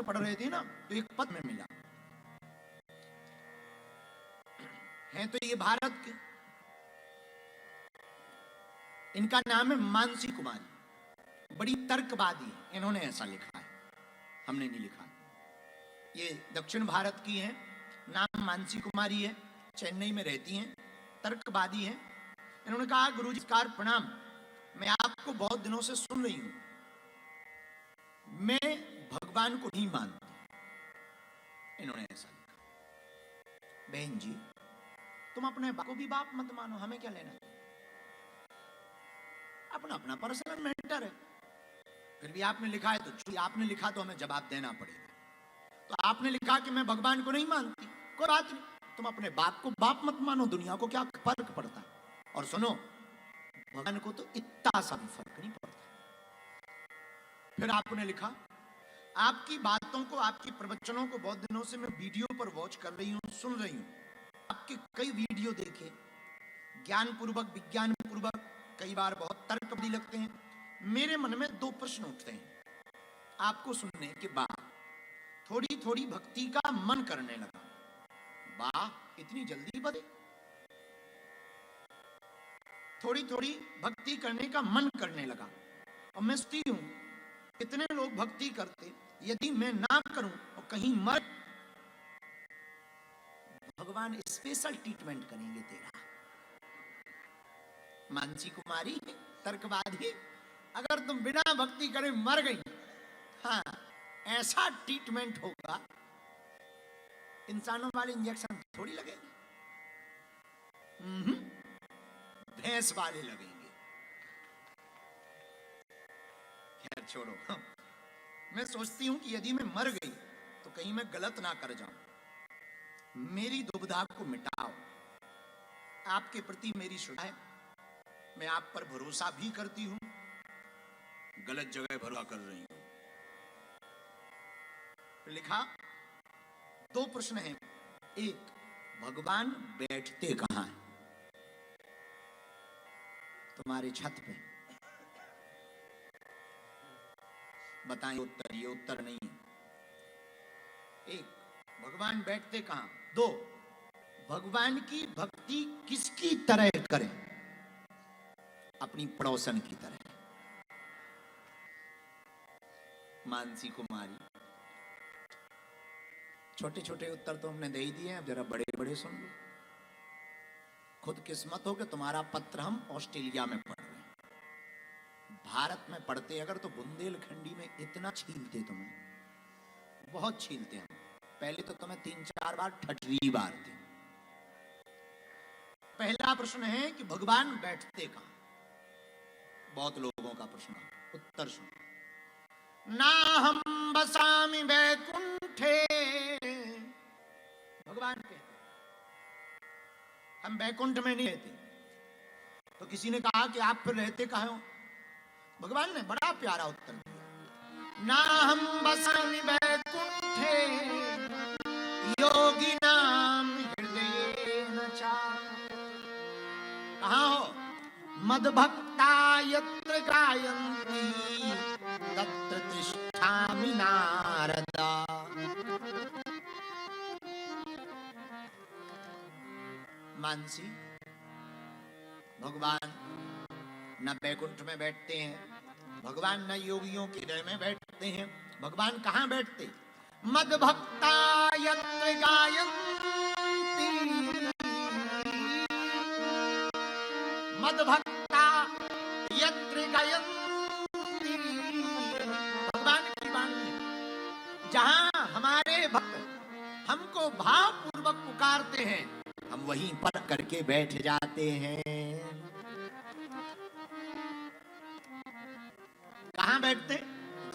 पढ़ रहे थे ना, तो एक पत्र में मिला है, तो ये भारत के, इनका नाम है मानसी कुमारी, बड़ी तर्कवादी है, इन्होंने ऐसा लिखा है, हमने नहीं लिखा। ये दक्षिण भारत की है, नाम मानसी कुमारी है, चेन्नई में रहती हैं, तर्कवादी है। इन्होंने कहा गुरुजी नमस्कार प्रणाम, मैं आपको बहुत दिनों से सुन रही हूं, मैं भगवान को नहीं मानती। इन्होंने ऐसा लिखा। बहन जी, तुम अपने बाप को भी बाप मत मानो, हमें क्या लेना, अपना अपना पर्सनल मैटर है। फिर भी आपने लिखा है तो आपने लिखा तो हमें जवाब देना पड़ेगा। तो आपने लिखा कि मैं भगवान को नहीं मानती, कोई बात नहीं, तुम अपने बाप को बाप मत मानो, दुनिया को क्या फर्क पड़ता है। और सुनो, भगवान को तो इतना सा भी फर्क नहीं पड़ता। फिर आपने लिखा, आपकी बातों को, आपके प्रवचनों को बहुत दिनों से मैं वीडियो पर वॉच कर रही हूं, सुन रही हूं, आपके कई वीडियो देखे, ज्ञान पूर्वक, विज्ञान पूर्वक, कई बार बहुत तर्कवादी लगते हैं। मेरे मन में दो प्रश्न उठते हैं आपको सुनने के बाद। थोड़ी थोड़ी भक्ति का मन करने लगा, वाह इतनी जल्दी बदले, थोड़ी थोड़ी भक्ति करने का मन करने लगा। और मैं सोचती हूं कितने लोग भक्ति करते, यदि मैं ना करूं और कहीं मर, भगवान स्पेशल ट्रीटमेंट करेंगे तेरा। मानसी कुमारी तर्कवादी, अगर तुम बिना भक्ति करे मर गई, हाँ ऐसा ट्रीटमेंट होगा, इंसानों वाले इंजेक्शन थोड़ी लगेंगे, भैंस वाले लगेंगे। खैर छोड़ो, मैं सोचती हूं कि यदि मैं मर गई तो कहीं मैं गलत ना कर जाऊं। मेरी दुविधा को मिटाओ, आपके प्रति मेरी श्रद्धा है, मैं आप पर भरोसा भी करती हूं, गलत जगह भरोसा कर रही हूं। लिखा, दो प्रश्न हैं, एक, भगवान बैठते कहां हैं? तुम्हारे छत पे, बताएं उत्तर, ये उत्तर नहीं है। एक, भगवान बैठते कहां? दो, भगवान की भक्ति किसकी तरह करें? अपनी पड़ोसन की तरह। मानसी कुमारी, छोटे छोटे उत्तर तो हमने दे ही दिए, अब जरा बड़े बड़े सुन लो। खुद किस्मत हो कि तुम्हारा पत्र हम ऑस्ट्रेलिया में पढ़ रहे हैं। भारत में पढ़ते अगर तो बुंदेलखंडी में इतना छीलते, तुम्हें बहुत छीलते हैं। पहले तो तुम्हें 3-4 बार ठटरी बार थे। पहला प्रश्न है कि भगवान बैठते कहां? बहुत लोगों का प्रश्न, उत्तर सुनो। ना हम बसामि वैकुंठे, भगवान कहते हम वैकुंठ में नहीं रहते। तो किसी ने कहा कि आप फिर रहते कहां हो? भगवान ने बड़ा प्यारा उत्तर दिया, ना हम बसामि वैकुंठे योगिनाम हृदयेन च। कहां हो? मद्भक्ता यत्र गायन्ति तत्र तिष्ठामि नारद। मानसी, भगवान न बैकुंठ में बैठते हैं, भगवान न योगियों के हृदय में बैठते हैं। भगवान कहां बैठते? मद्भक्ता यत्र गायन्ति, मद्भक्ता यत्र गायन्ति। भगवान की वाणी है, जहां हमारे भक्त हमको भावपूर्वक पुकारते हैं, हम वहीं पर करके बैठ जाते हैं। कहां बैठते?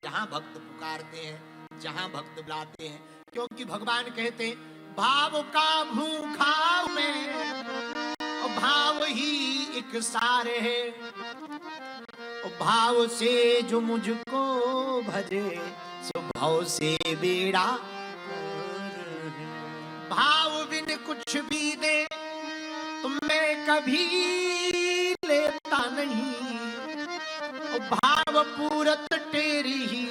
जहां भक्त पुकारते हैं, जहां भक्त बुलाते हैं। क्योंकि भगवान कहते भाव का भूखा में, और भाव ही एक सारे है, और भाव से जो मुझको भजे सो भाव से बेड़ा। भाव बिन कुछ भी दे तुम मैं कभी लेता नहीं, और भाव पूरत तेरी ही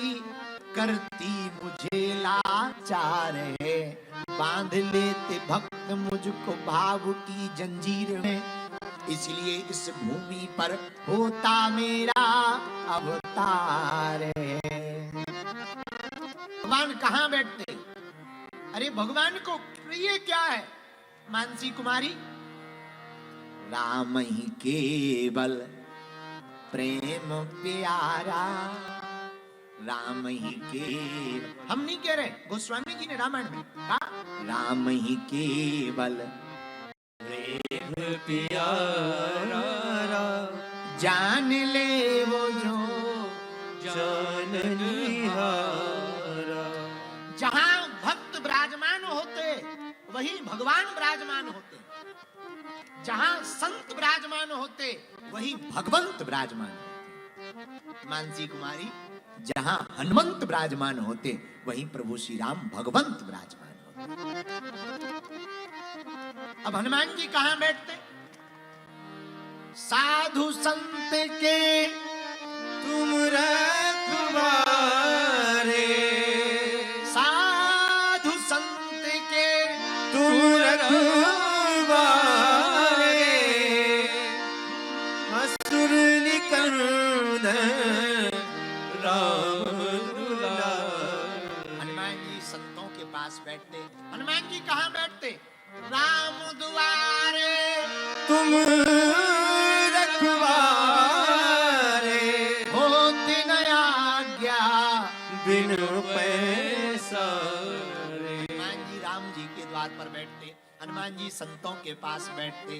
करती मुझे ला। लाचार है, बांध लेते भक्त मुझको भाव की जंजीर में, इसलिए इस भूमि पर होता मेरा अवतार है। भगवान कहाँ बैठते? अरे भगवान को प्रिय क्या है मानसी कुमारी? राम ही केवल प्रेम प्यारा, राम ही केवल, हम नहीं कह रहे, गोस्वामी जी ने रामायण में कहा राम ही केवल प्रेम प्यारा, जान ले वो जो जाननिहारा। जहां भक्त विराजमान होते वहीं भगवान विराजमान होते, जहां संत विराजमान होते वहीं भगवंत विराजमान होते। मानसी कुमारी, जहां हनुमंत विराजमान होते वहीं प्रभु श्री राम भगवंत विराजमान होते। अब हनुमान जी कहां बैठते? साधु संत के तुम रखवारे, साधु संत के तुम रखवारे, असुर निकंदन राम दुलारे। हनुमान जी संतों के पास बैठते। हनुमान जी कहाँ बैठते? राम दुआरे तुम रखवारे, होती न आज्ञा बिन पैसारे। हनुमान जी राम जी के द्वार पर बैठते, हनुमान जी संतों के पास बैठते।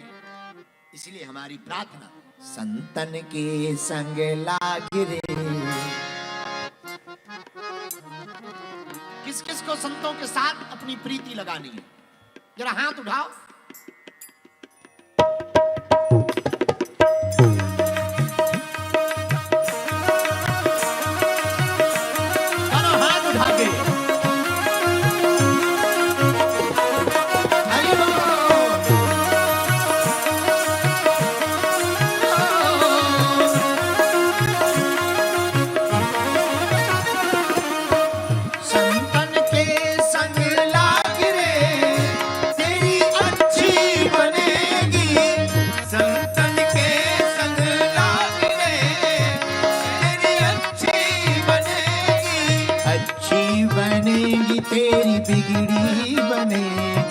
इसलिए हमारी प्रार्थना, संतन के संग लागे रे। किस किस को संतों के साथ अपनी प्रीति लगानी है? जरा हाथ उठाओ। चलो हाथ उठा के हरि बोल। संतन के संग लाग रे, तेरी अच्छी बनेगी। संतन के संग लाग रे, तेरी अच्छी बनेगी। अच्छी बनेगी तेरी बिगड़ी बनेगी।